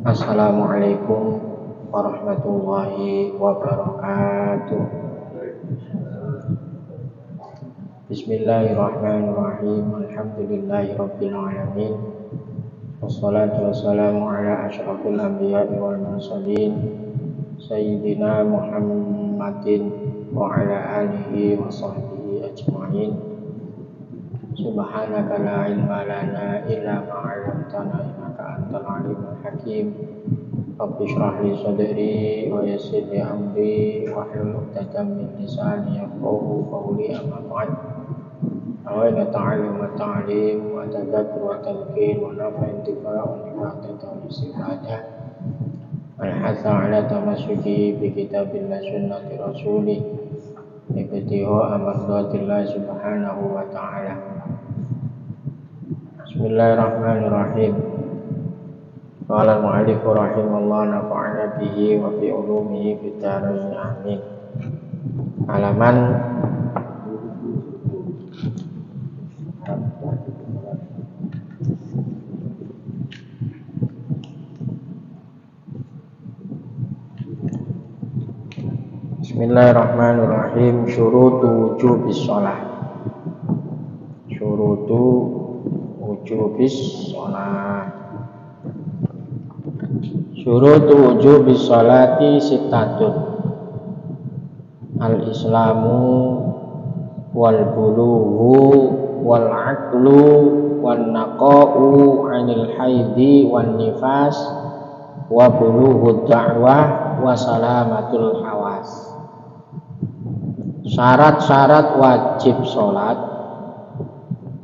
Assalamualaikum warahmatullahi wabarakatuh. Bismillahirrahmanirrahim. Alhamdulillahirabbil alamin. Wassalatu wassalamu ala asyrafil anbiya'i wal mursalin sayyidina Muhammadin wa ala alihi wa sahbihi ajma'in. Subhanaka la ilma lana illa ma 'allamtana innaka antal alimul hakim. Rabbi shrah li sadri wa yassir li amri wahlul 'uqdatam min lisani yafqahu qawli. Amma ba'd. Awaina ta'allum wa ta'lim wa tadabur wa talqin wa naf'u intifa'un wa ta'awun istifadah. Al-hatha 'ala tamassuki bi kitabillah sunnati rasulih ibtiho amradatillah subhanahu wa ta'ala. Bismillahirrahmanirrahim. Qala al-mu'allif rahimallahu nafa'ana bihi wa bi ulumihi fid dharain amin. Halaman Bismillahirrahmanirrahim. Syurutu wujubis shalah. Syurutu wujubis shalah. Syurutu wujubis sholati sittatun. Al-islamu wal bulughu wal aqlu wan naqa'u 'anil haidi wan nifas wa bulughud da'wah wa salamatul hawas. Syarat-syarat wajib sholat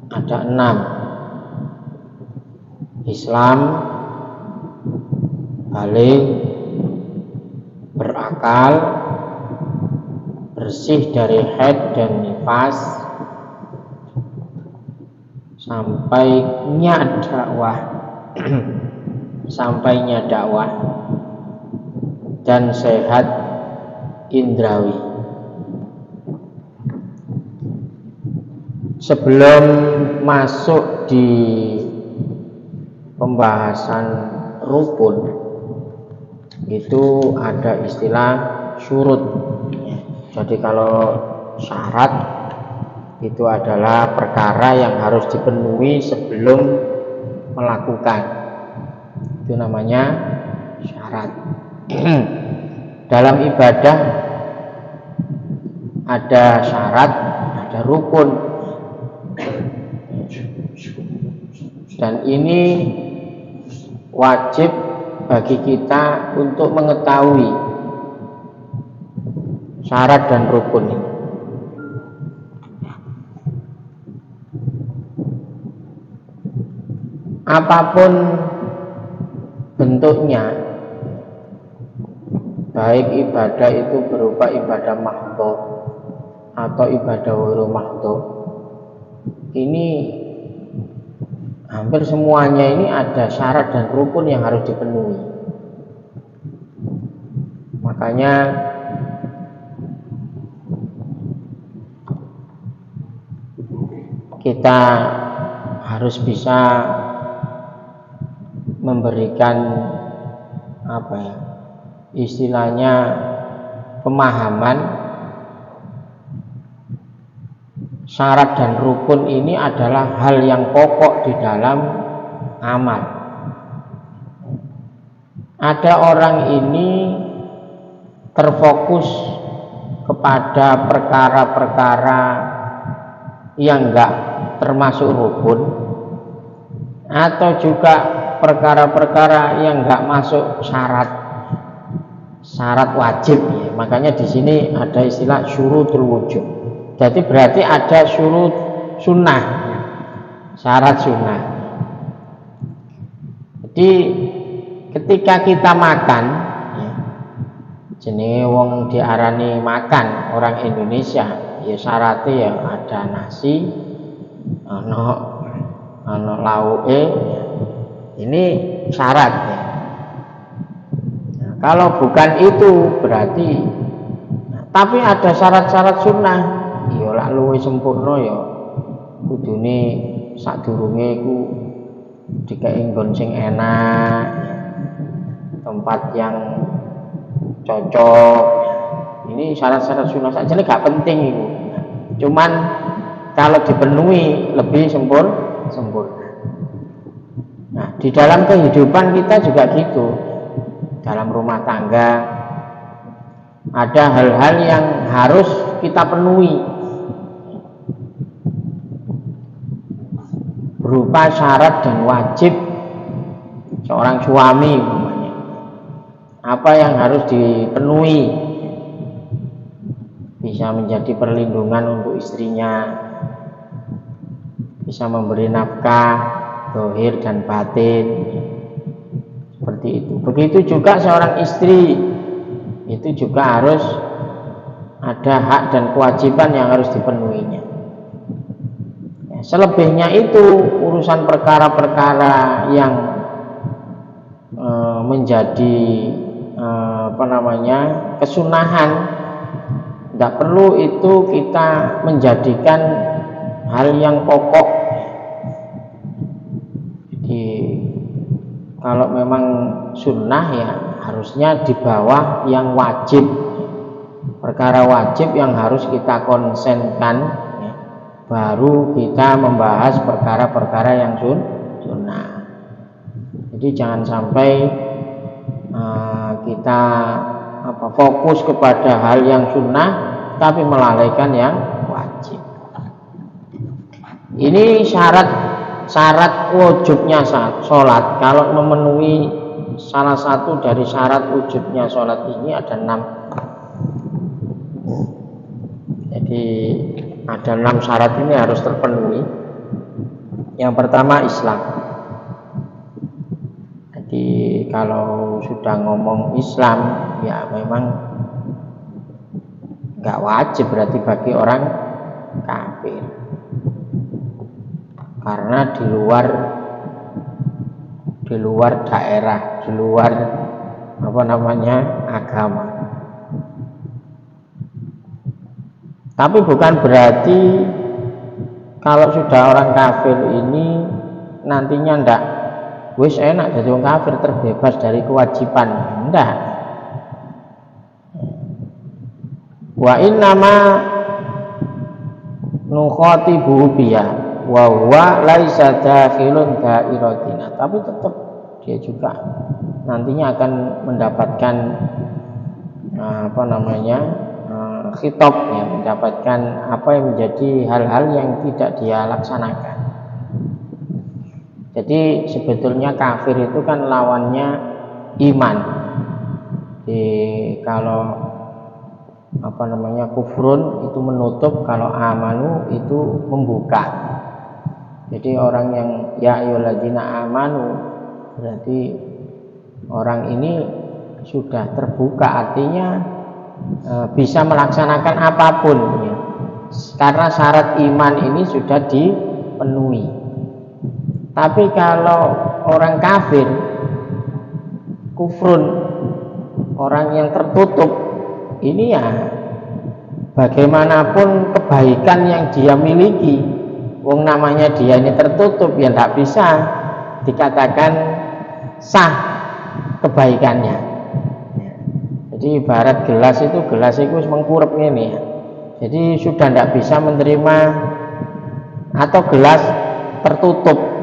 ada 6. Islam, baligh, berakal, bersih dari haid dan nifas, sampainya dakwah dan sehat indrawi. Sebelum masuk di pembahasan rukun, itu ada istilah syurut. Jadi kalau syarat itu adalah perkara yang harus dipenuhi sebelum melakukan, itu namanya syarat. Dalam ibadah ada syarat, ada rukun, dan ini wajib bagi kita untuk mengetahui syarat dan rukun ini. Apapun bentuknya, baik ibadah itu berupa ibadah mahdhah atau ibadah ghairu mahdhah, ini hampir semuanya ini ada syarat dan rukun yang harus dipenuhi. Makanya kita harus bisa memberikan istilahnya pemahaman syarat dan rukun ini adalah hal yang pokok di dalam amal. Ada orang ini terfokus kepada perkara-perkara yang enggak termasuk rukun, atau juga perkara-perkara yang enggak masuk syarat wajib. Makanya di sini ada istilah syurutul wujub. Jadi berarti ada syurut sunnah, syarat sunnah. Jadi ketika kita makan, jenenge wong diarani makan orang Indonesia, ya syaratnya ya ada nasi, ana lauke, ini syarat ya. Nah, kalau bukan itu berarti, tapi ada syarat-syarat sunnah. Ya lak luwih sempurna ya kudune sadurunge iku dikek nggon sing enak. tempat yang cocok. Ini syarat-syarat sunnah saja ini gak penting itu. Cuman kalau dipenuhi lebih sempurna. Nah, di dalam kehidupan kita juga gitu. Dalam rumah tangga ada hal-hal yang harus kita penuhi berupa syarat dan wajib seorang suami umpamanya. Apa yang harus dipenuhi? Bisa menjadi perlindungan untuk istrinya, bisa memberi nafkah zahir dan batin, seperti itu. Begitu juga seorang istri, itu juga harus ada hak dan kewajiban yang harus dipenuhinya. Ya, selebihnya itu urusan perkara-perkara yang menjadi kesunahan, tidak perlu itu kita menjadikan hal yang pokok. Jadi kalau memang sunnah ya harusnya di bawah yang wajib, perkara wajib yang harus kita konsenkan ya, baru kita membahas perkara-perkara yang sunnah. Jadi jangan sampai kita fokus kepada hal yang sunnah tapi melalaikan yang wajib. Ini syarat wujudnya sholat. Kalau memenuhi salah satu dari syarat wujudnya sholat ini ada 6. Jadi ada 6 syarat ini harus terpenuhi. Yang pertama Islam. Jadi kalau sudah ngomong Islam ya memang nggak wajib berarti bagi orang kafir, karena di luar daerah, di luar agama. Tapi bukan berarti kalau sudah orang kafir ini nantinya ndak wis enak jadi orang kafir, terbebas dari kewajiban. Enggak. Wa innama nukhatibu biya wa huwa laisa dakhilun dairatina. Tapi tetap dia juga nantinya akan mendapatkan khitab ya, mendapatkan apa yang menjadi hal-hal yang tidak dia laksanakan. Jadi sebetulnya kafir itu kan lawannya iman. Kalau kufrun itu menutup, kalau amanu itu membuka. Jadi orang yang ya ayyuhalladzina amanu berarti orang ini sudah terbuka, artinya bisa melaksanakan apapun ya. Karena syarat iman ini sudah dipenuhi. Tapi kalau orang kafir, kufrun, orang yang tertutup, ini ya bagaimanapun kebaikan yang dia miliki, wong namanya dia ini tertutup, ya tidak bisa dikatakan sah kebaikannya. Jadi ibarat gelas itu mengkurep ini ya. Jadi sudah tidak bisa menerima, atau gelas tertutup.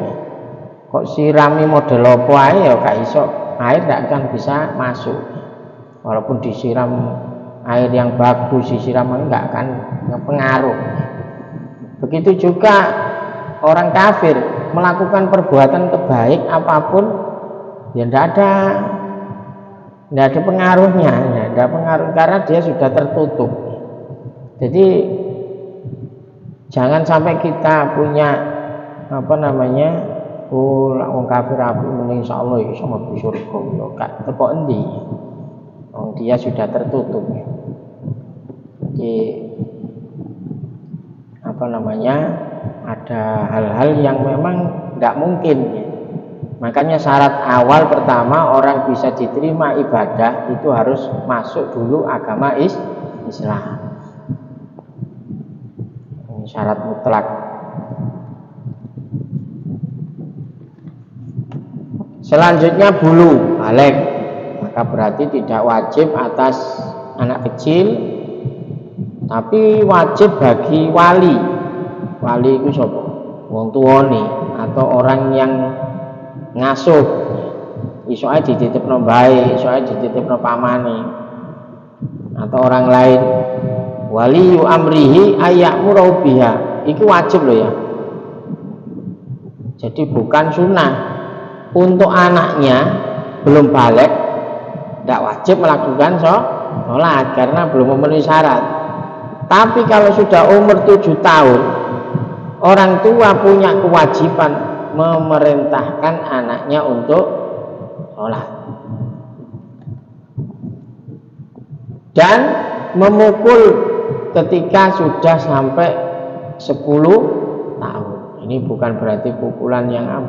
Kok sirami model opo ae ya gak iso, air tidak akan bisa masuk. Walaupun disiram air yang bagus, disiram enggak akan pengaruh. Begitu juga orang kafir melakukan perbuatan kebaik apapun ya tidak ada pengaruhnya, ya, tidak pengaruh karena dia sudah tertutup. Jadi jangan sampai kita punya wong kafir api mending insyaallah iso mlebu surga yo gak teko endi. Wong dia sudah tertutup. Jadi ada hal-hal yang memang tidak mungkin ya. Makanya syarat awal pertama orang bisa diterima ibadah itu harus masuk dulu agama Islam. Ini syarat mutlak. Selanjutnya bulu, balik. maka berarti tidak wajib atas anak kecil, tapi wajib bagi wali. Wali itu sapa? Wong tuane atau orang yang ngasuh. Iso ae dititipno bae, iso ae dititipno pamane atau orang lain. Wali amrihi ayyamuru biha. Itu wajib loh ya. Jadi bukan sunnah. Untuk anaknya belum balik, tidak wajib melakukan sholat karena belum memenuhi syarat. Tapi kalau sudah umur 7 tahun, orang tua punya kewajiban memerintahkan anaknya untuk sholat dan memukul ketika sudah sampai 10 tahun. Ini bukan berarti pukulan yang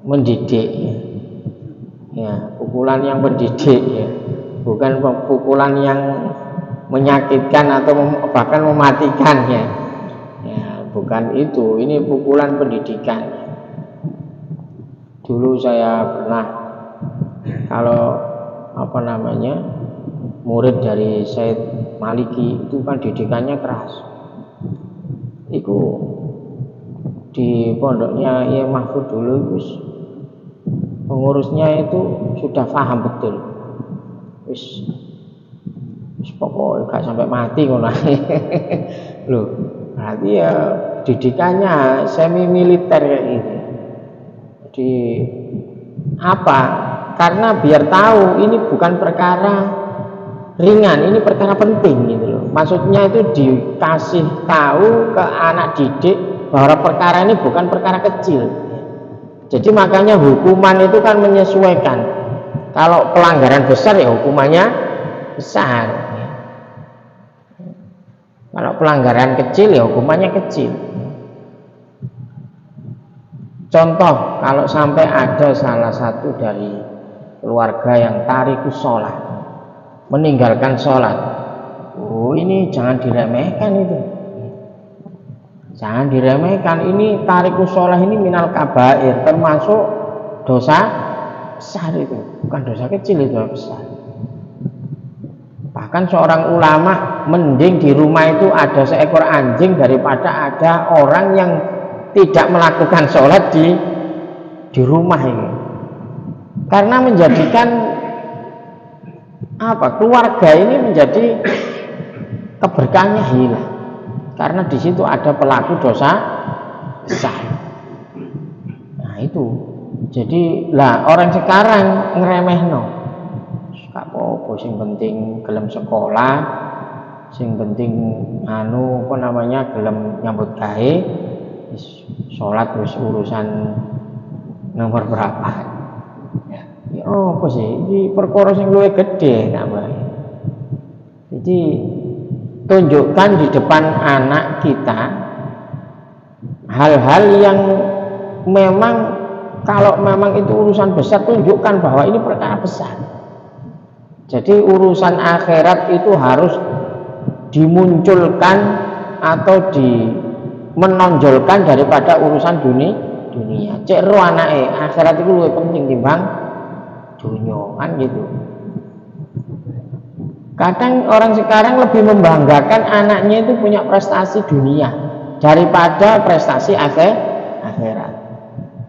mendidik ya, pukulan yang mendidik ya, bukan pukulan yang menyakitkan atau bahkan mematikan ya. Bukan itu, ini pukulan pendidikan. Dulu saya pernah murid dari Syed Maliki itu kan didikannya keras. Itu di pondoknya Iya Mahfud dulu pengurusnya itu sudah paham betul. Wis pokoknya gak sampai mati ngono. Loh, berarti ya didikannya semi militer kayak gitu. Jadi apa? Karena biar tahu ini bukan perkara ringan, ini perkara penting gitu loh. Maksudnya itu dikasih tahu ke anak didik bahwa perkara ini bukan perkara kecil. Jadi makanya hukuman itu kan menyesuaikan. Kalau pelanggaran besar ya hukumannya besar. Kalau pelanggaran kecil ya hukumannya kecil. Contoh, kalau sampai ada salah satu dari keluarga yang tarikus sholat, meninggalkan sholat, ini jangan diremehkan itu. Jangan diremehkan, ini tarikus sholat ini minal kabair, termasuk dosa besar itu, bukan dosa kecil, itu besar. Bahkan seorang ulama mending di rumah itu ada seekor anjing daripada ada orang yang tidak melakukan sholat di rumah ini. Karena menjadikan keluarga ini menjadi keberkahannya hilang. Karena di situ ada pelaku dosa besar. Nah itu. Jadi orang sekarang ngeremehno. Gak apa-apa, sing penting gelem sekolah, sing penting gelem nyambut gawe, sholat wis urusan nomor berapa. Ya apa sih? Ini perkara sing luwih gedhe namanya. Jadi tunjukkan di depan anak kita hal-hal yang memang kalau memang itu urusan besar, tunjukkan bahwa ini perkara besar. Jadi urusan akhirat itu harus dimunculkan atau menonjolkan daripada urusan dunia. Cek ro anake, akhirat itu lebih penting timbang dunia, kan gitu. Kadang orang sekarang lebih membanggakan anaknya itu punya prestasi dunia daripada prestasi akhirat.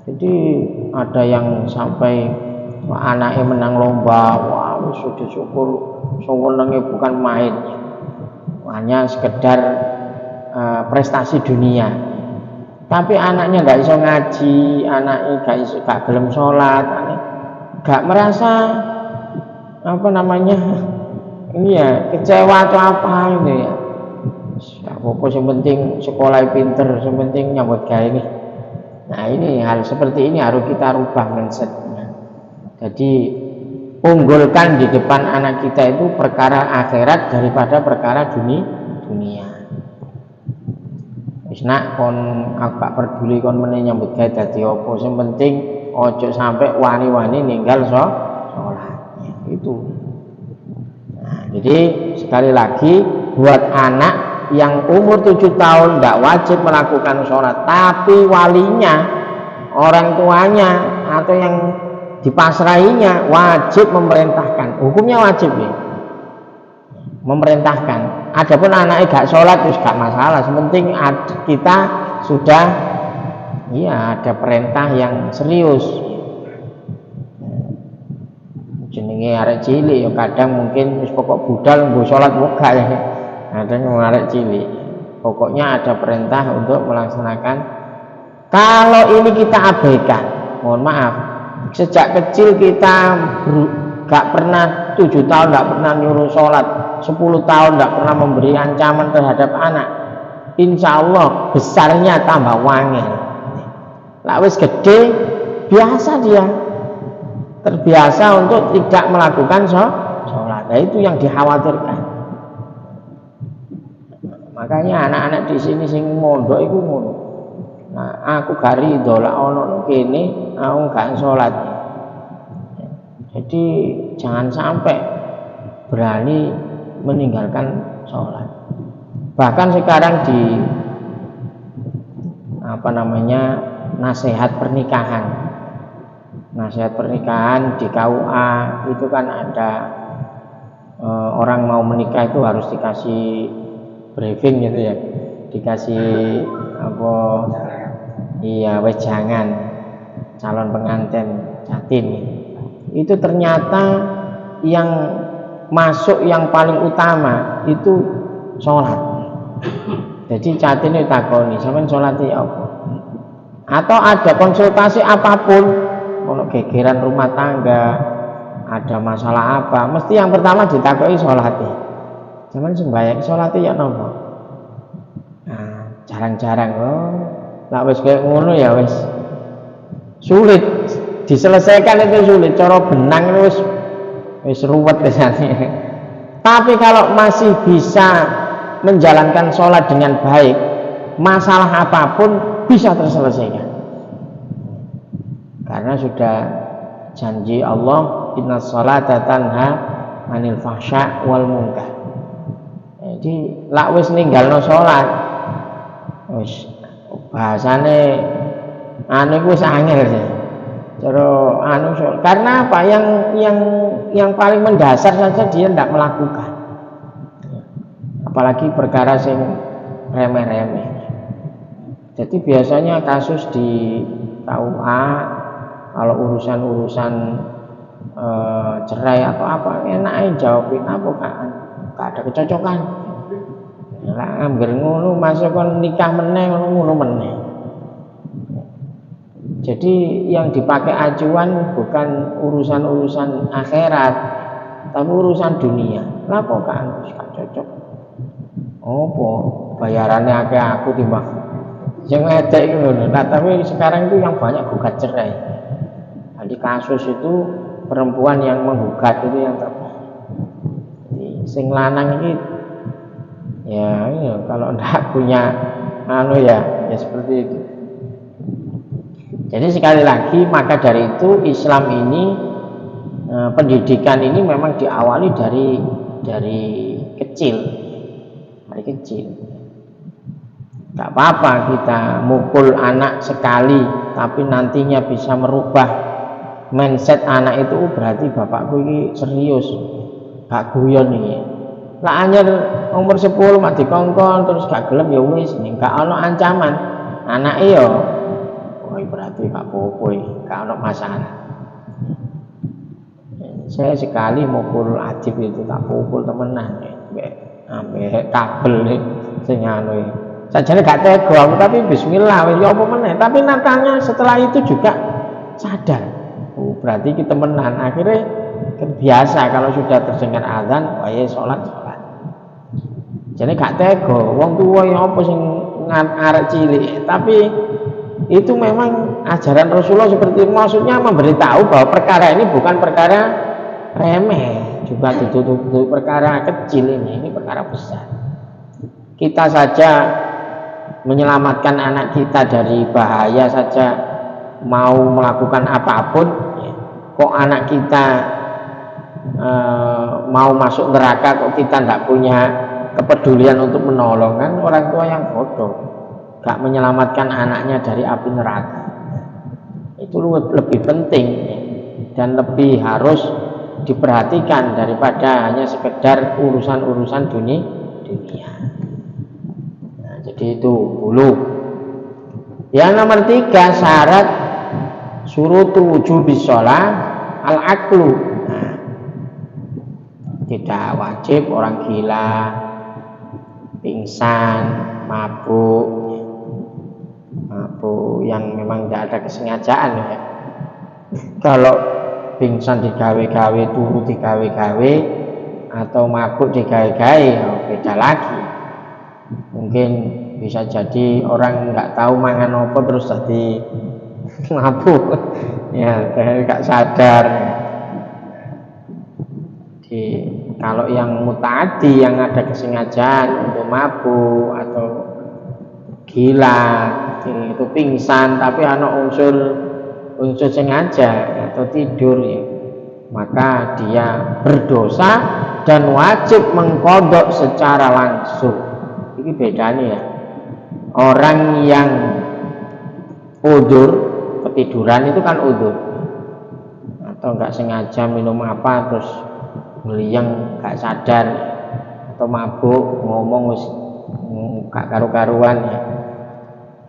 Jadi ada yang sampai anaknya menang lomba, wah sudah syukur, senengnya bukan main, hanya sekedar prestasi dunia. Tapi anaknya nggak iso ngaji, anaknya nggak gelem sholat, nggak merasa ini ya kecewa atau apa ini ya. Apa yang penting sekolah pinter, yang penting nyambut gawe ini. Nah ini hal seperti ini harus kita rubah mindsetnya. Jadi unggulkan di depan anak kita itu perkara akhirat daripada perkara dunia. Wis nak kon gak peduli kon meneh nyambut gawe dadi apa, sing penting ojo sampai wani-wani ninggal sholatnya itu. Nah, jadi sekali lagi buat anak yang umur 7 tahun tidak wajib melakukan sholat, tapi walinya, orang tuanya atau yang dipasrahinya wajib memerintahkan, hukumnya wajib ya, memerintahkan. Adapun anaknya gak sholat itu gak masalah, sepenting kita sudah ada perintah yang serius. Jenenge arek cilik ya kadang mungkin wis pokok budal nggo salat wegah ya. Kadang arek cilik. Pokoknya ada perintah untuk melaksanakan. Kalau ini kita abaikan, mohon maaf, sejak kecil kita gak pernah 7 tahun gak pernah nyuruh sholat, 10 tahun gak pernah memberi ancaman terhadap anak, insya Allah besarnya tambah wangil. Lah wis gede biasa dia terbiasa untuk tidak melakukan sholat. Nah, itu yang dikhawatirkan. Makanya anak-anak di sini sing mondok iku ngono. Nah, aku gak rido lah ono kene aku gak sholat. Jadi jangan sampai berani meninggalkan sholat. Bahkan sekarang di nasihat pernikahan. Nasihat pernikahan di KUA itu kan ada orang mau menikah itu harus dikasih briefing gitu ya, dikasih wejangan calon pengantin jatin. Itu ternyata yang masuk yang paling utama itu sholat. Jadi jatin itu takoni sampean sholat ya apa? Atau ada konsultasi apapun, kalau gegeran rumah tangga, ada masalah apa, mesti yang pertama ditakoi sholatnya. Cuman sembahyang sholatnya ya nopo. Nah, jarang-jarang lah wis kayak ngono ya wis sulit diselesaikan, itu sulit. Cara benang itu wis ruwet kesane. Tapi kalau masih bisa menjalankan sholat dengan baik, masalah apapun bisa terselesaikan. Karena sudah janji Allah, inna sholata tanha anil fahsya wal munkar. Jadi lak wis ninggalno sholat wis bahasane wis angel sih. Karena apa? Yang paling mendasar saja dia tidak melakukan. Apalagi perkara sing remeh-remeh. Jadi biasanya kasus di KUA kalau urusan cerai atau apa enak aja jawabin apa kan gak ada kecocokan. Lah ambil ngono masuk kon nikah meneh ngono meneh. Jadi yang dipakai acuan bukan urusan-urusan akhirat, tapi urusan dunia. Lah kok gak cocok? Apa bayarannya akeh aku timbang yang ngedek itu loh. Nah, tapi sekarang itu yang banyak gugat cerai. Jadi kasus itu perempuan yang menggugat itu yang terbanyak. Jadi sing lanang ini ya kalau enggak punya ya seperti itu. Jadi sekali lagi maka dari itu Islam ini pendidikan ini memang diawali dari kecil. Dari kecil. Gak apa-apa kita mukul anak sekali, tapi nantinya bisa merubah mindset anak itu. Berarti bapakku ini serius, gak guyon ini. Lah anjir umur 10 mak dikongkon terus gak gelem ya wis, gak ono ancaman. Anak yo berarti gak apa-apa, gak ono masalah. Saya sekali mukul Adib itu tak pukul temenan ambek kabel sing sajane gak tega aku, tapi bismillah ya apa meneh. Tapi natanya setelah itu juga sadar, berarti kita temenan. Akhirnya terbiasa kalau sudah terdengar azan, ya sholat. Jadi gak tega wong tuwa ya apa sing arek cilik. Tapi itu memang ajaran Rasulullah seperti itu, maksudnya memberitahu bahwa perkara ini bukan perkara remeh, juga ditutup perkara kecil, ini perkara besar. Kita saja menyelamatkan anak kita dari bahaya saja mau melakukan apapun, kok anak kita mau masuk neraka kok kita tidak punya kepedulian untuk menolong. Kan orang tua yang bodoh, gak menyelamatkan anaknya dari api neraka. Itu lebih penting dan lebih harus diperhatikan daripada hanya sekedar urusan-urusan dunia. Nah, jadi itu bulu. Yang nomor 3 syarat surutu wujubis sholat al-aqlu. Nah, tidak wajib orang gila, pingsan, mabuk yang memang tidak ada kesengajaan ya. Kalau pingsan digawe-gawe, turu digawe-gawe, atau mabuk digawe-gawe, beda lagi. Mungkin bisa jadi orang nggak tahu mangan apa terus jadi mabuk, ya, nggak sadar. Jadi kalau yang mutaati, yang ada kesengajaan untuk mabuk atau gila, itu pingsan tapi ada unsur sengaja atau tidur ya, maka dia berdosa dan wajib mengkodok secara langsung. Ini bedanya ya. Orang yang udzur ketiduran itu kan udzur, atau nggak sengaja minum apa terus meliang nggak sadar, atau mabuk ngomong gak karu-karuan ya.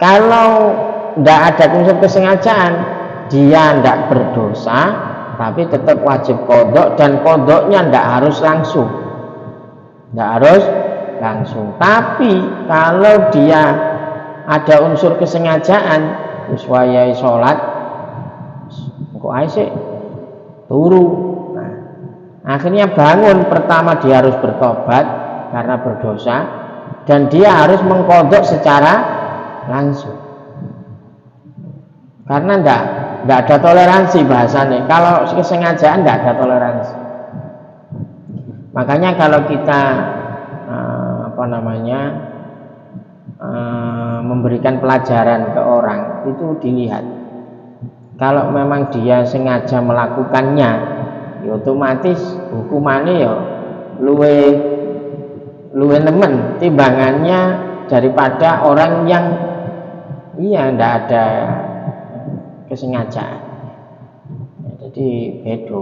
Kalau tidak ada unsur kesengajaan, dia tidak berdosa, tapi tetap wajib kodok, dan kodoknya tidak harus langsung. Tapi kalau dia ada unsur kesengajaan, wayai sholat, kok aja turu. Nah, akhirnya bangun, pertama dia harus bertobat karena berdosa, dan dia harus mengkodok secara langsung. Karena tidak ada toleransi bahasanya. Kalau kesengajaan tidak ada toleransi. Makanya kalau kita memberikan pelajaran ke orang, itu dilihat. Kalau memang dia sengaja melakukannya, ya otomatis hukumannya ya luwe nemen timbangannya daripada orang yang tidak ada kesengajaan. Ya, jadi bedo.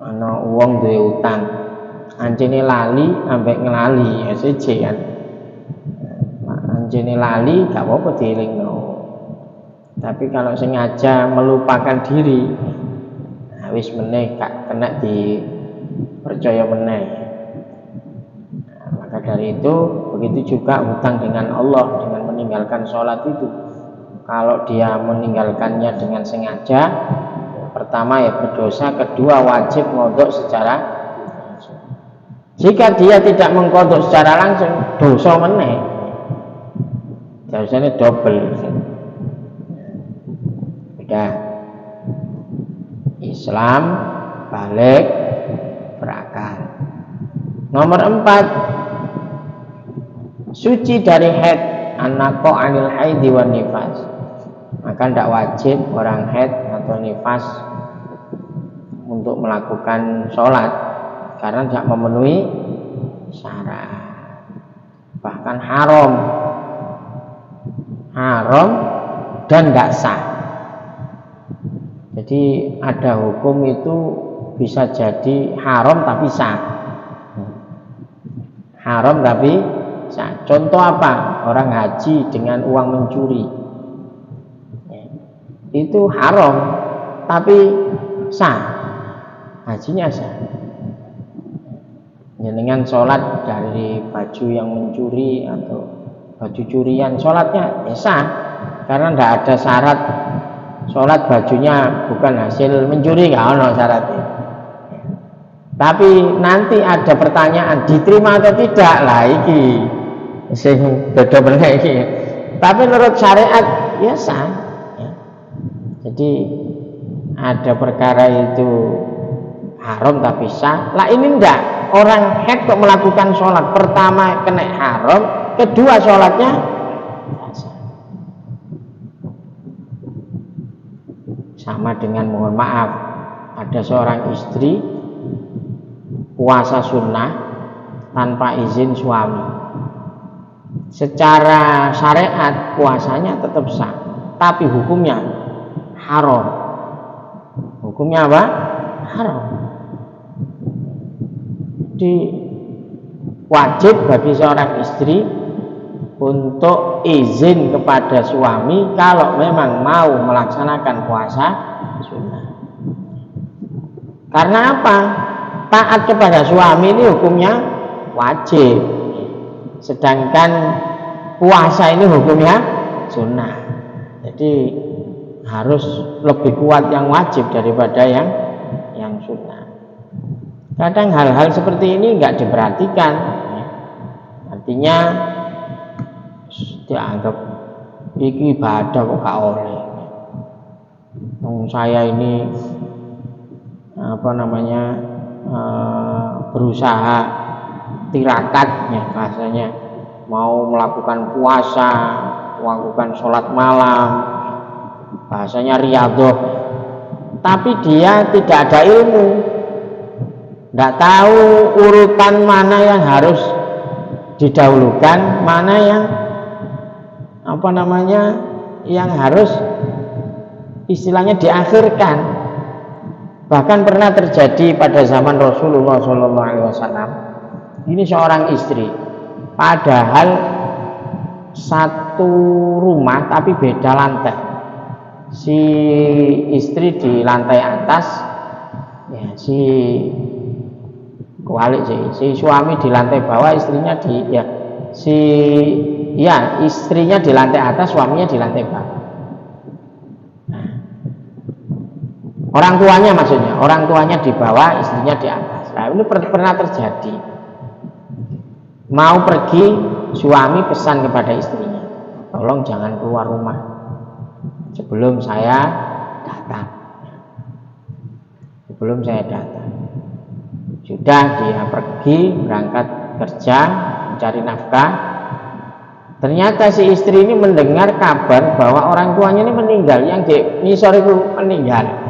Ana wong duwe utang, anjene lali ambek ngelali, ya seje kan. Anjene lali gak apa-apa dielingno. Tapi kalau sengaja melupakan diri, nah wis meneh gak kena dipercaya meneh. Nah, maka dari itu begitu juga hutang dengan Allah, dengan meninggalkan sholat itu. Kalau dia meninggalkannya dengan sengaja, pertama ya berdosa, kedua wajib ngodok secara langsung. Jika dia tidak mengkodok secara langsung, dosa meneh, dosanya double. Beda. Islam balik berakal. Nomor 4, suci dari haid, anako anil haidi wan nifas. Maka tidak wajib orang haid atau nifas untuk melakukan sholat karena tidak memenuhi syarat, bahkan haram dan tidak sah. Jadi ada hukum itu bisa jadi haram tapi sah. Haram tapi sah. Contoh apa? Orang haji dengan uang mencuri, itu haram tapi sah, hajinya sah. Dengan sholat dari baju yang mencuri atau baju curian, sholatnya ya sah karena tidak ada syarat sholat bajunya bukan hasil mencuri, nggak ada syaratnya. Tapi nanti ada pertanyaan diterima atau tidak, lah iki sing beda bener iki. Tapi menurut syariat ya sah. Jadi ada perkara itu haram tapi sah. Lah ini enggak, orang haid kok melakukan sholat, pertama kena haram, kedua sholatnya sah. Sama dengan, mohon maaf, ada seorang istri puasa sunnah tanpa izin suami. Secara syariat puasanya tetap sah, tapi hukumnya haram. Hukumnya apa? Haram. Jadi wajib bagi seorang istri untuk izin kepada suami kalau memang mau melaksanakan puasa sunnah. Karena apa? Taat kepada suami ini hukumnya wajib, sedangkan puasa ini hukumnya sunnah. Jadi harus lebih kuat yang wajib daripada yang sunnah. Kadang hal-hal seperti ini nggak diperhatikan, artinya dianggap iki ibadah kok gak oleh. Saya ini berusaha tirakat ya bahasanya, mau melakukan puasa, melakukan sholat malam, bahasanya riyadhah, tapi dia tidak ada ilmu, tidak tahu urutan mana yang harus didahulukan, mana yang harus istilahnya diakhirkan. Bahkan pernah terjadi pada zaman Rasulullah SAW. Ini seorang istri, padahal satu rumah tapi beda lantai. Si istri di lantai atas, ya si suami di lantai bawah, istrinya istrinya di lantai atas, suaminya di lantai bawah. Orang tuanya di bawah, istrinya di atas. Nah, ini pernah terjadi. Mau pergi, suami pesan kepada istrinya, tolong jangan keluar rumah sebelum saya datang. Sudah dia pergi, berangkat kerja, mencari nafkah. Ternyata si istri ini mendengar kabar bahwa orang tuanya ini meninggal, yang di ngisor itu meninggal.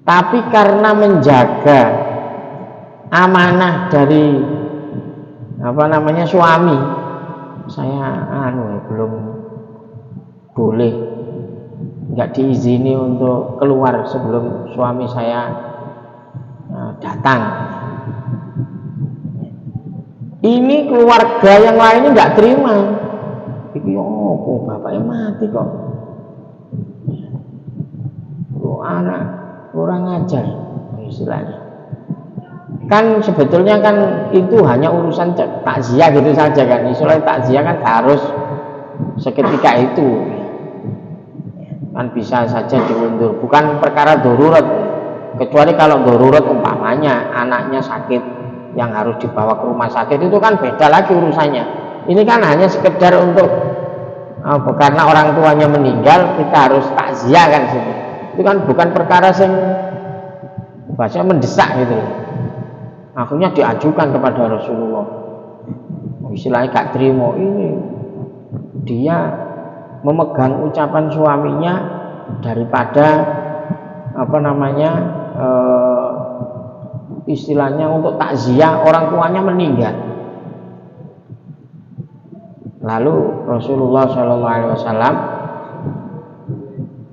Tapi karena menjaga amanah dari suami, saya belum boleh, nggak diizini untuk keluar sebelum suami saya datang. Ini keluarga yang lainnya nggak terima. Iki bapaknya mati kok. Anak kurang ajar istilahnya. Kan sebetulnya kan itu hanya urusan takziah gitu saja kan. Istilahnya takziah kan harus seketika itu. Kan bisa saja diundur, bukan perkara darurat. Kecuali kalau darurat umpamanya anaknya sakit yang harus dibawa ke rumah sakit, itu kan beda lagi urusannya. Ini kan hanya sekedar untuk karena orang tuanya meninggal kita harus takziah kan sini. Itu kan bukan perkara yang bahasa mendesak gitu. Akhirnya diajukan kepada Rasulullah. Istilahnya gak terima, ini dia memegang ucapan suaminya daripada istilahnya untuk takziah orang tuanya meninggal. Lalu Rasulullah SAW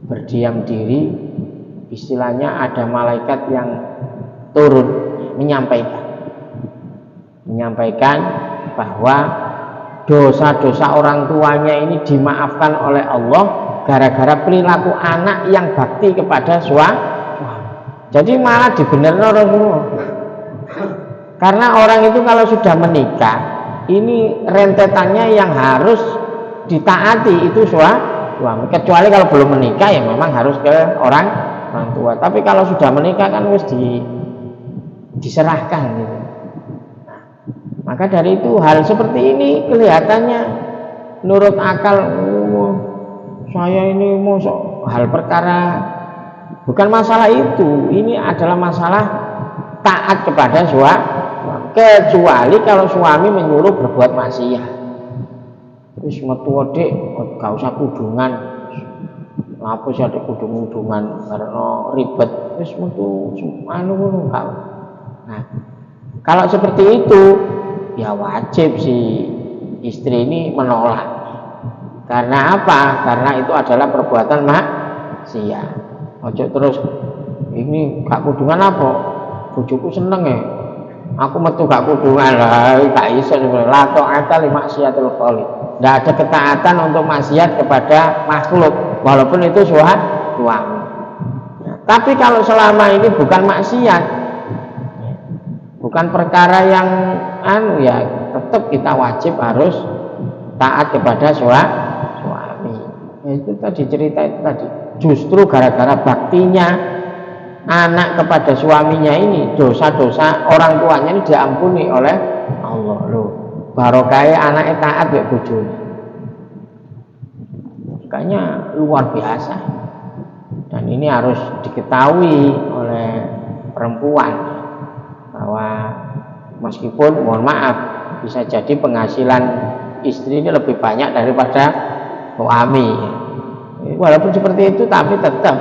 berdiam diri, istilahnya ada malaikat yang turun menyampaikan bahwa dosa-dosa orang tuanya ini dimaafkan oleh Allah gara-gara perilaku anak yang bakti kepada suami. Jadi malah dibenarkan Rasulullah. Karena orang itu kalau sudah menikah, ini rentetannya yang harus ditaati itu suami. Kecuali kalau belum menikah ya memang harus ke orang tua. Tapi kalau sudah menikah kan harus diserahkan gitu. Maka dari itu hal seperti ini kelihatannya menurut akal, saya ini mau hal perkara, bukan masalah itu. Ini adalah masalah taat kepada suami. Kecuali kalau suami menyuruh berbuat maksiat. Wis metu dik, gak usah kudungan. Apa sih ada kudung-kudungan karena ribet. Wis metu ngono gak. Nah, kalau seperti itu ya wajib si istri ini menolak. Karena apa? Karena itu adalah perbuatan maksiat. Ojo terus ini gak kudungan apa? Bojoku seneng ya. Aku metu gak kudungan lah, gak iso sebenarnya. La ta'ata li maksiatul khaliq. Tidak ada ketaatan untuk maksiat kepada makhluk, walaupun itu suami. Nah, tapi kalau selama ini bukan maksiat, bukan perkara yang ya tetap kita wajib harus taat kepada suami. Itu tadi cerita itu tadi. Justru gara-gara baktinya anak kepada suaminya ini, dosa-dosa orang tuanya ini diampuni oleh Allah loh. Barokahnya anaknya taat ya bojone. Makanya luar biasa. Dan ini harus diketahui oleh perempuan bahwa meskipun mohon maaf bisa jadi penghasilan istri ini lebih banyak daripada suami. Walaupun seperti itu tapi tetap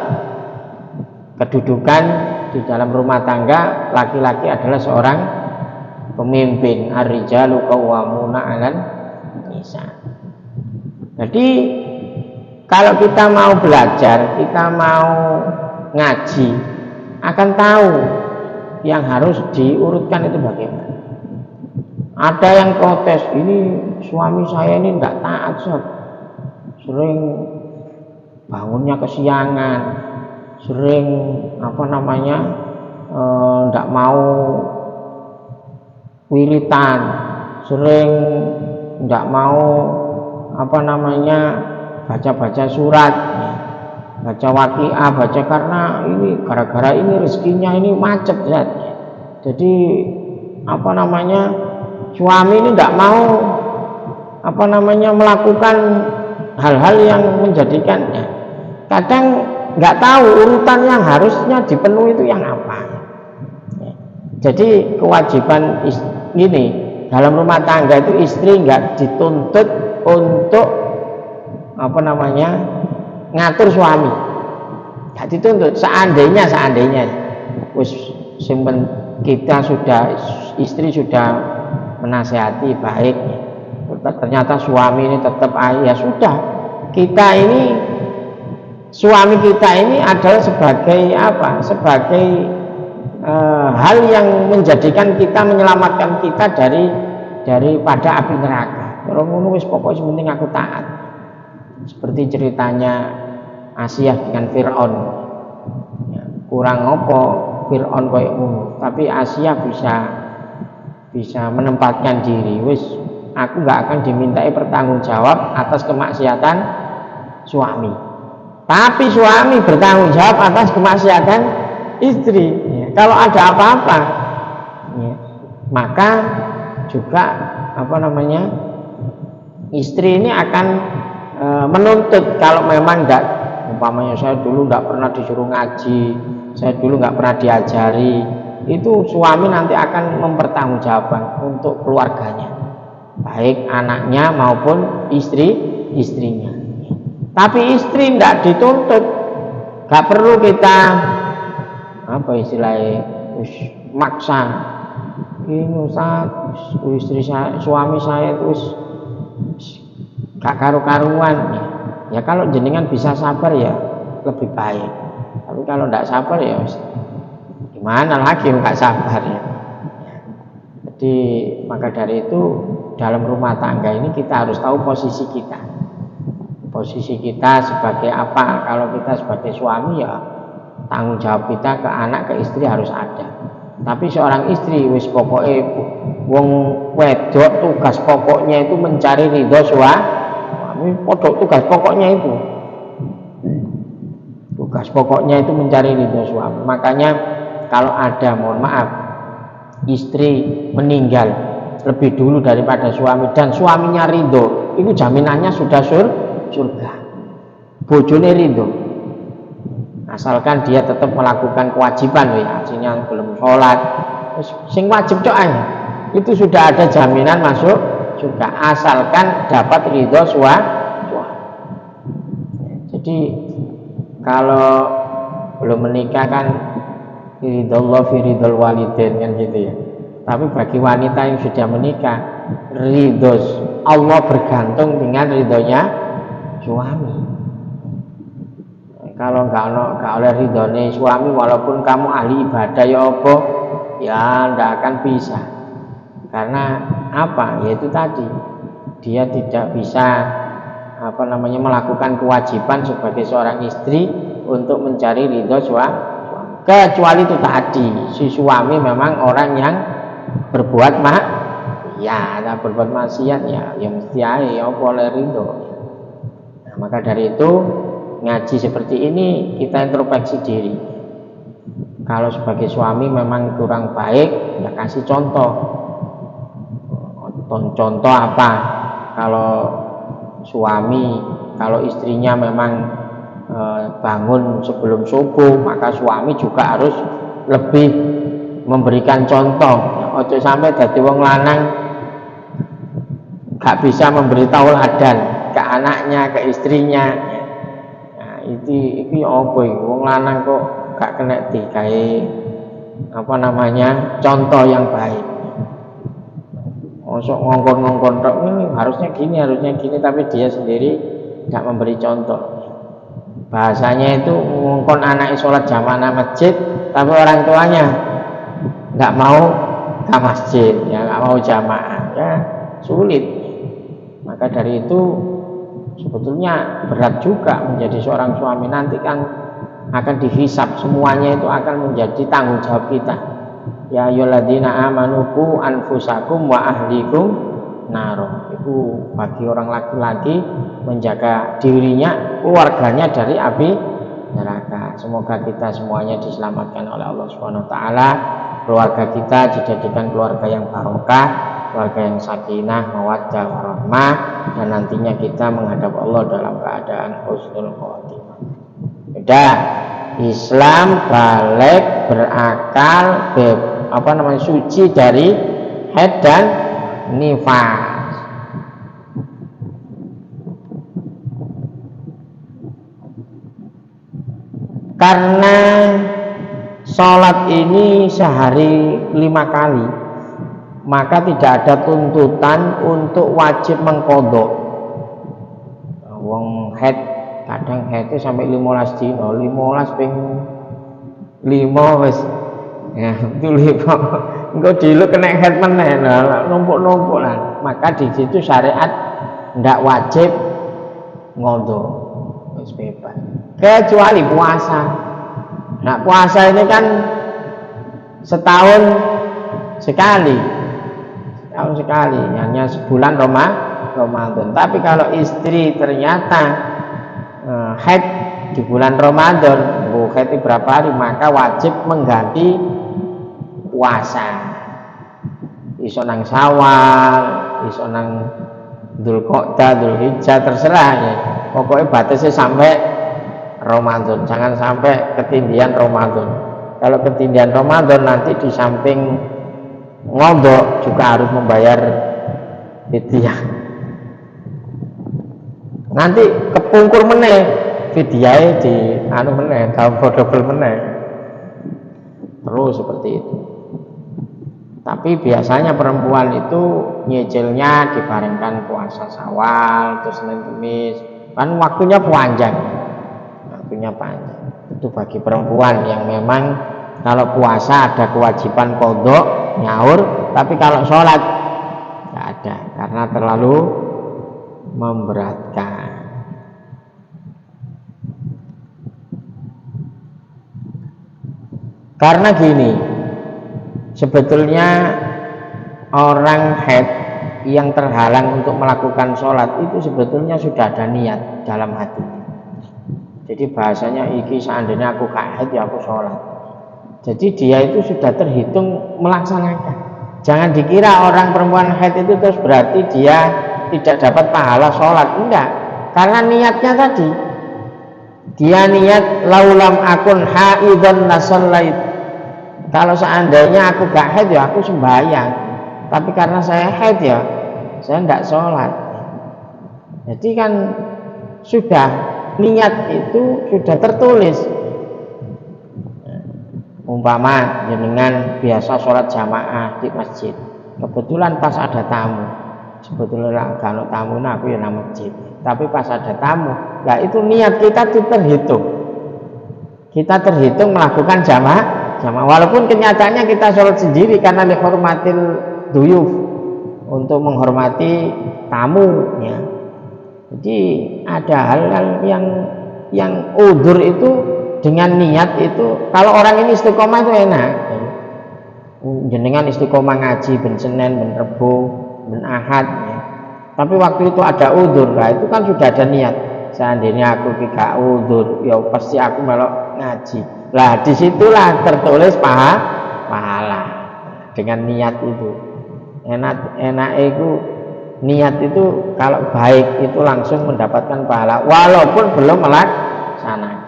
kedudukan di dalam rumah tangga laki-laki adalah seorang pemimpin. Ar-rijalu qawwamuna 'alan nisa. Jadi kalau kita mau belajar, kita mau ngaji, akan tahu yang harus diurutkan itu bagaimana. Ada yang protes, ini suami saya ini tidak taat, sering bangunnya kesiangan, sering tidak mau wiritan, sering tidak mau baca-baca surat, baca waqiah, baca karena ini gara-gara ini rezekinya ini macet ya. Jadi suami ini tidak mau melakukan hal-hal yang menjadikannya kadang nggak tahu urutan yang harusnya dipenuhi itu yang apa. Jadi kewajiban ini dalam rumah tangga itu istri nggak dituntut untuk ngatur suami, nggak dituntut. Seandainya istri sudah menasehati baik, ternyata suami ini tetap ya sudah, suami kita ini adalah sebagai hal yang menjadikan kita, menyelamatkan kita daripada api neraka. Kalau ngono wis pokoknya penting aku taat. Seperti ceritanya Asiyah dengan Fir'aun. Ya, kurang ngopo Fir'aun koyo ngono, tapi Asiyah bisa menempatkan diri. Wis aku nggak akan dimintai pertanggung jawab atas kemaksiatan suami. Tapi suami bertanggung jawab atas kemaksiatan istri. Ya, kalau ada apa-apa, ya, maka juga istri ini akan menuntut. Kalau memang tidak, umpamanya saya dulu tidak pernah disuruh ngaji, saya dulu nggak pernah diajari, itu suami nanti akan mempertanggungjawabkan untuk keluarganya, baik anaknya maupun istrinya. Tapi istri tidak dituntut, nggak perlu kita maksa. Ini suami saya itu gak karu-karuan. Ya kalau jenengan bisa sabar ya lebih baik. Tapi kalau tidak sabar ya gimana lagi nggak sabar ya. Jadi maka dari itu dalam rumah tangga ini kita harus tahu posisi kita. Posisi kita sebagai apa? Kalau kita sebagai suami ya tanggung jawab kita ke anak, ke istri harus ada. Tapi seorang istri wis pokoknya wong wedok tugas pokoknya itu mencari ridho suami, tugas pokoknya itu. Tugas pokoknya itu mencari ridho suami. Makanya kalau ada, mohon maaf, istri meninggal lebih dulu daripada suami dan suaminya ridho, itu jaminannya sudah surga. Bojone ridho, asalkan dia tetap melakukan kewajiban, artinya belum sholat, sing wajib itu sudah ada jaminan masuk surga, asalkan dapat ridho suami. Jadi kalau belum menikah kan ridhollah fi ridhol walidain kan gitu ya. Tapi bagi wanita yang sudah menikah, ridho Allah bergantung dengan ridhonya suami. Kalau nggak oleh ridhone suami, walaupun kamu ahli ibadah ya apa, ya nggak akan bisa. Karena apa? Yaitu tadi dia tidak bisa melakukan kewajiban sebagai seorang istri untuk mencari ridho suami. Kecuali itu tadi si suami memang orang yang berbuat berbuat maksiat ya mesti ya boleh ridho. Nah, maka dari itu ngaji seperti ini kita introspeksi diri. Kalau sebagai suami memang kurang baik, ya kasih contoh. Contoh apa? Kalau suami, kalau istrinya memang bangun sebelum subuh, maka suami juga harus lebih memberikan contoh. Ojo sampai dadi wong lanang gak bisa memberi tauladan ke anaknya, ke istrinya. Nah, itu apa iki? Wong lanang kok gak kena digawe contoh yang baik. Masuk ngongkon-ngongkon tok ini harusnya gini, tapi dia sendiri gak memberi contoh. Bahasanya itu ngongkon anak sholat jamaah masjid, tapi orang tuanya nggak mau ke masjid, ya nggak mau jamaah, ya sulit. Maka dari itu sebetulnya berat juga menjadi seorang suami. Nanti kan akan dihisab, semuanya itu akan menjadi tanggung jawab kita. Ya ayyuhalladzina amanu qu anfusakum wa ahlikum naro. Itu bagi orang laki-laki menjaga dirinya, keluarganya dari api neraka. Semoga kita semuanya diselamatkan oleh Allah Subhanahu wa taala. Keluarga kita dijadikan keluarga yang barokah, keluarga yang sakinah, mawaddah, warahmah, dan nantinya kita menghadap Allah dalam keadaan husnul khotimah. Sudah, Islam balik berakal suci dari haid dan nifas. Karena sholat ini sehari 5 kali, maka tidak ada tuntutan untuk wajib mengqadha. Wong haid kadang haidnya sampai 15 dino, 15 ping 5 wis. Ya, itu 5. Engko diluk kena haid meneh, numpuk-numpuk lah. Maka di situ syariat ndak wajib qadha, wis bebas. Kecuali puasa. Nah, puasa ini kan setahun sekali, hanya sebulan Ramadan. Tapi kalau istri ternyata haid di bulan Ramadan, haid berapa hari, maka wajib mengganti puasa. Iso nang Syawal, iso nang Dzulqa'dah, Dzulhijjah, terserah ya. Pokoknya batasnya sampai Ramadan, jangan sampai ketindihan Ramadan. Kalau ketindihan Ramadan nanti di samping ngodok juga harus membayar fidyah. Nanti kepungkur meneh fidyah di meneh, double meneh. Terus seperti itu. Tapi biasanya perempuan itu nyicilnya dibarengkan puasa Syawal, terus Senin Kamis, kan waktunya panjang. Itu bagi perempuan yang memang kalau puasa ada kewajiban qadha nyaur, tapi kalau sholat tidak ada karena terlalu memberatkan. Karena gini, sebetulnya orang haid yang terhalang untuk melakukan sholat itu sebetulnya sudah ada niat dalam hati. Jadi bahasanya iki seandainya aku haid ya aku sholat. Jadi dia itu sudah terhitung melaksanakan. Jangan dikira orang perempuan haid itu terus berarti dia tidak dapat pahala sholat. Enggak, karena niatnya tadi. Dia niat laulam akun haidon nasallait. Kalau seandainya aku gak haid ya aku sembahyang. Tapi karena saya haid ya saya enggak sholat. Jadi kan sudah niat itu sudah tertulis. Umpama jenengan biasa sholat jamaah di masjid, kebetulan pas ada tamu, sebetulnya kalau tamu aku ya nang masjid, tapi pas ada tamu, nah itu niat kita itu terhitung. kita terhitung melakukan jamaah walaupun kenyataannya kita sholat sendiri karena dihormatil duyuf, untuk menghormati tamu ya. Jadi ada hal-hal yang udzur itu dengan niat itu, kalau orang ini istiqomah itu enak. Jenengan istiqomah ngaji ben Senin, ben Rebo, ben Ahad ya. Tapi waktu itu ada udzur, nah itu kan sudah ada niat. Seandainya aku tidak udzur, ya pasti aku melok ngaji. Lah disitulah tertulis pahala dengan niat itu. Enak itu niat itu kalau baik itu langsung mendapatkan pahala walaupun belum melaksanakan.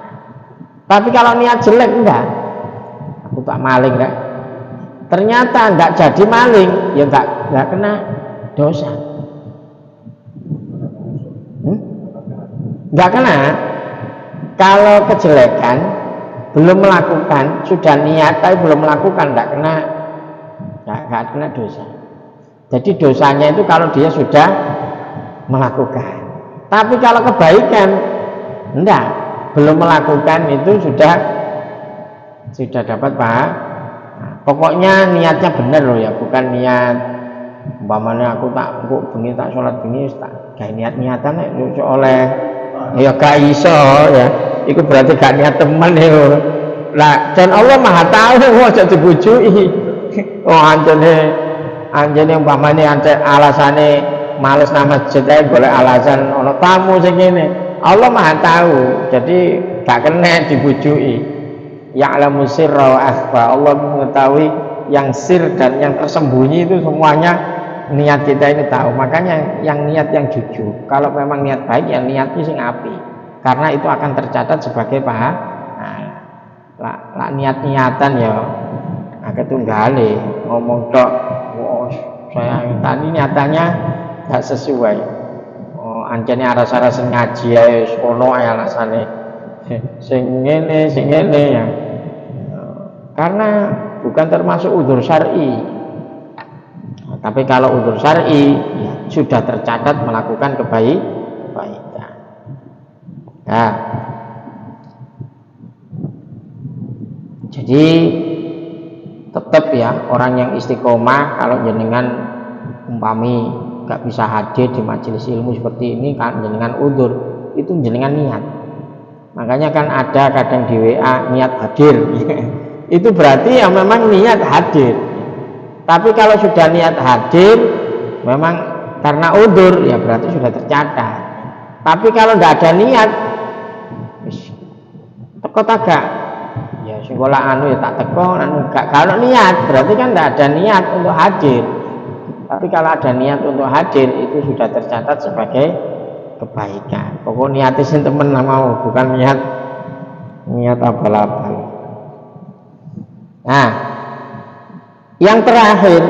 Tapi kalau niat jelek enggak, aku tak maling enggak. Ternyata enggak jadi maling, ya enggak kena dosa. Enggak kena. Kalau kejelekan belum melakukan, sudah niat tapi belum melakukan, enggak kena dosa. Jadi dosanya itu kalau dia sudah melakukan. Tapi kalau kebaikan enggak, belum melakukan itu sudah dapat pahala. Nah, pokoknya niatnya benar loh ya, bukan niat umpamanya aku bengi tak sholat bengi tak gawe niat-niatan nek oleh ya gak iso ya. Itu berarti gak niat temen ya. Lah dan Allah Maha tahu aja dibujui. Oh anjene umpamanya ada alasane males nang masjid ae golek alasan ana tamu sing ngene. Allah Maha tahu. Jadi gak kena dibujui. Ya'lamu sirra wa akhfa. Allah mengetahui yang sir dan yang tersembunyi itu semuanya niat kita ini tahu. Makanya yang niat yang jujur. Kalau memang niat baik ya niatnya sing api. Karena itu akan tercatat sebagai pahala. Lah niat-niatan ya ketunggale ngomong tok saya tadi nyatanya gak sesuai. Anjane aras-aras ngaji ae sono ae alasane. Sing ngene ya. Karena bukan termasuk udzur syar'i. Tapi kalau udzur syar'i ya, sudah tercatat melakukan kebaikan. Nah, jadi tetap ya orang yang istiqomah kalau jenengan umpami gak bisa hadir di majelis ilmu seperti ini kan jenengan udzur, itu jenengan niat. Makanya kan ada kadang di WA niat hadir. Itu berarti ya memang niat hadir. Tapi kalau sudah niat hadir memang karena udzur ya berarti sudah tercatat. Tapi kalau tidak ada niat teko tagak ya singgola anu ya tak teko anu gak. Kalau niat berarti kan tidak ada niat untuk hadir. Tapi kalau ada niat untuk hadir itu sudah tercatat sebagai kebaikan. Pokoknya niatnya sing temen mau, bukan niat abal-abal. Nah, yang terakhir,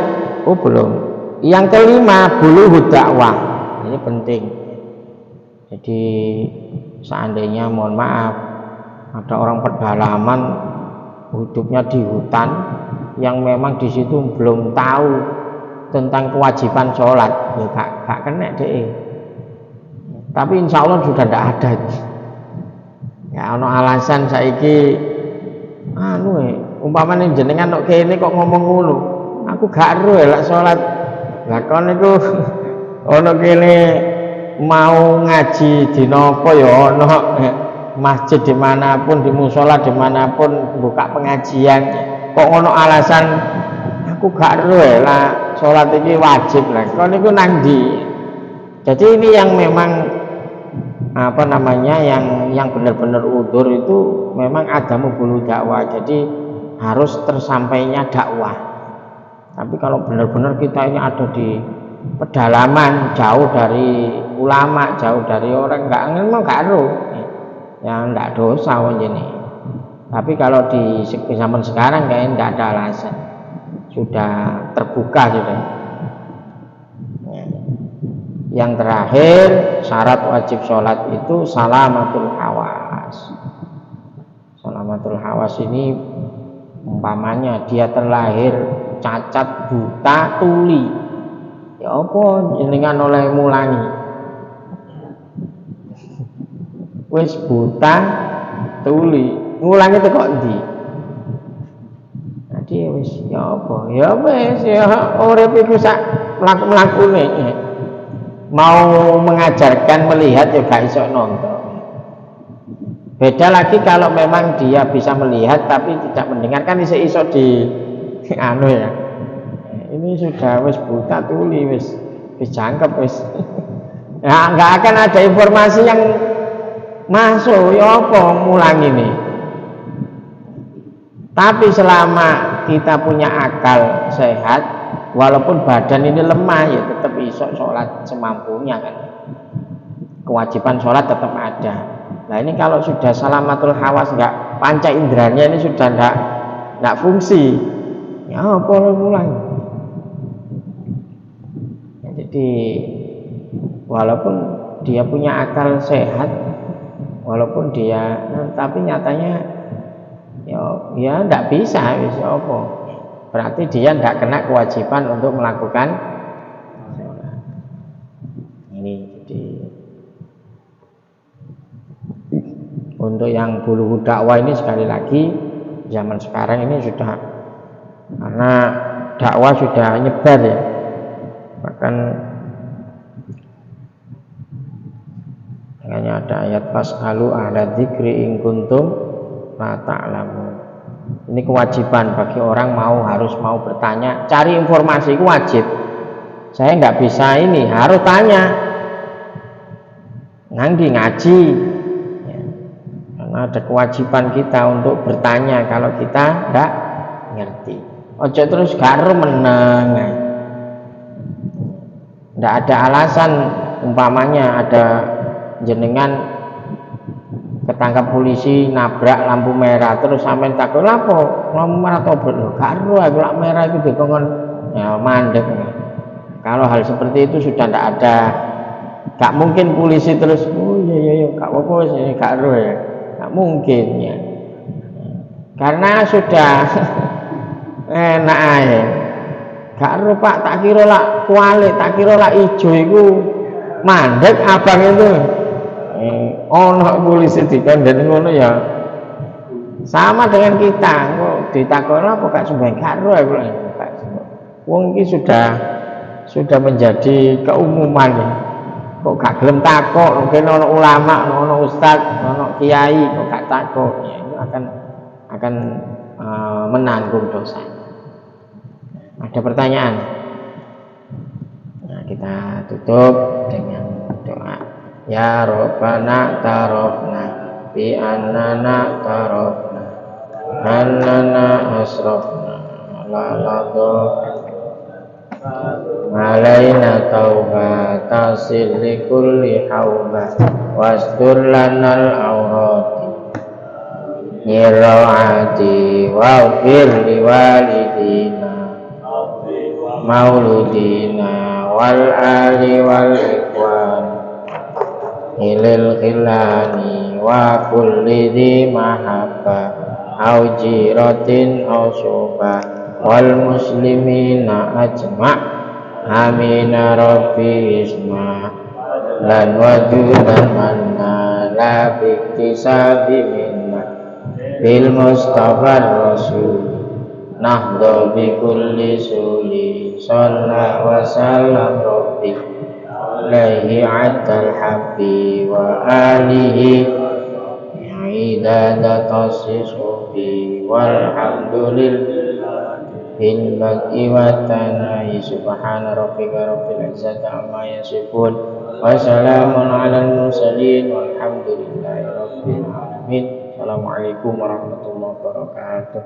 belum. Yang kelima, bulughud dakwah. Ini penting. Jadi seandainya mohon maaf ada orang pedalaman hidupnya di hutan yang memang di situ belum tahu tentang kewajiban sholat, ya gak kena deh. Tapi insya Allah sudah tidak ada. Ya ono alasan saiki umpamane jenengan kok kene kok ngomong ngono. Aku gak ero lek salat. Lah kon niku ono kene mau ngaji dina apa ya ono masjid dimanapun, di mushola dimanapun buka pengajian kok ono alasan aku gak ero lah salat iki wajib lah. Kon niku nang ndi? Jadi ini yang memang yang benar-benar udzur itu memang adamu bulu dakwah. Jadi harus tersampainya dakwah. Tapi kalau benar-benar kita ini ada di pedalaman, jauh dari ulama, jauh dari orang, memang nggak ada, yang nggak dosa ini. Tapi kalau di zaman sekarang kayaknya nggak ada alasan, sudah terbuka sudah. Yang terakhir syarat wajib sholat itu salamatul hawas. Salamatul hawas ini umpamanya dia terlahir cacat, buta, tuli, ya apa jenengan oleh mulangi wis buta, tuli ngulangi itu kok ndi. Jadi wis ya apa? Ya wis ya urip iku sak mlaku-mlakune. Mau mengajarkan melihat ya gak iso nonton. Beda lagi kalau memang dia bisa melihat tapi tidak mendengar, kan iso di anu ya. Ini sudah wis buta tuli, wis jangkep wis. Ya nggak akan ada informasi yang masuk ya apa mulang ini. Tapi selama kita punya akal sehat, walaupun badan ini lemah ya tetap iso sholat semampunya kan. Kewajiban sholat tetap ada. Nah ini kalau sudah salamatul hawas, nggak panca inderanya ini sudah nggak fungsi, ya apa mulai. Ya, jadi walaupun dia punya akal sehat, walaupun dia, tapi nyatanya ya nggak bisa, bisa apa? Berarti dia nggak kena kewajiban untuk melakukan sholat. Ini jadi untuk yang bulu dakwah ini sekali lagi zaman sekarang ini sudah, karena dakwah sudah nyebar ya, bahkan hanya ada ayat fasalu ahla dzikri in kuntum la ta'lamun. Ini kewajiban bagi orang harus mau bertanya, cari informasi itu wajib. Saya nggak bisa ini, harus tanya. Nanti ngaji. Ya. Karena ada kewajiban kita untuk bertanya kalau kita nggak ngerti. Ojo terus garu meneng. Nggak ada alasan, umpamanya ada jenengan ketangkap polisi nabrak lampu merah terus sampai takut lapo lampu merah tobat lho karo aku lampu merah itu dikongkon ya mandek. Kalau hal seperti itu sudah tidak ada, gak mungkin polisi terus oh iya gak apa-apa sih karo ya, gak mungkin ya, karena sudah enak aja karo pak tak kira lah kuali tak kira lah ijo itu mandek abang itu. Ono polisi dikandani ngono ya sama dengan kita, kok ditakoni apa gak sumbang karo aku wong iki sudah menjadi keumuman ya. Kok gak gelem takok, mungkin ono ulama, ono ustaz, ono kiai kok gak takok ya, itu akan menanggung dosa. Ada pertanyaan? Nah, kita tutup dengan doa. Ya Rabbana tarafna bi annana tarafna annana asrafna la lado alaina tauba tasil li kulli hauba wastur lanal awrati nirawati wa'fir li walidina mauludina wal ali wal ikhwan ilil khilani wa kulli dhi mahabba au jiratin au soba wal muslimina ajma' amina rabbi isma lan wajudan manna la biktisabi minna bil mustafa rasul nahdo bi kulli suli salla wa sallam rabbi alaihi atal habbi wa alihi idada tasisubi walhamdulillah bil baqi wa tanai subhana rabbika rabbil izzati amma yasifun wa salamun alal mursalin walhamdulillahi rabbil alamin. Assalamualaikum warahmatullahi wabarakatuh.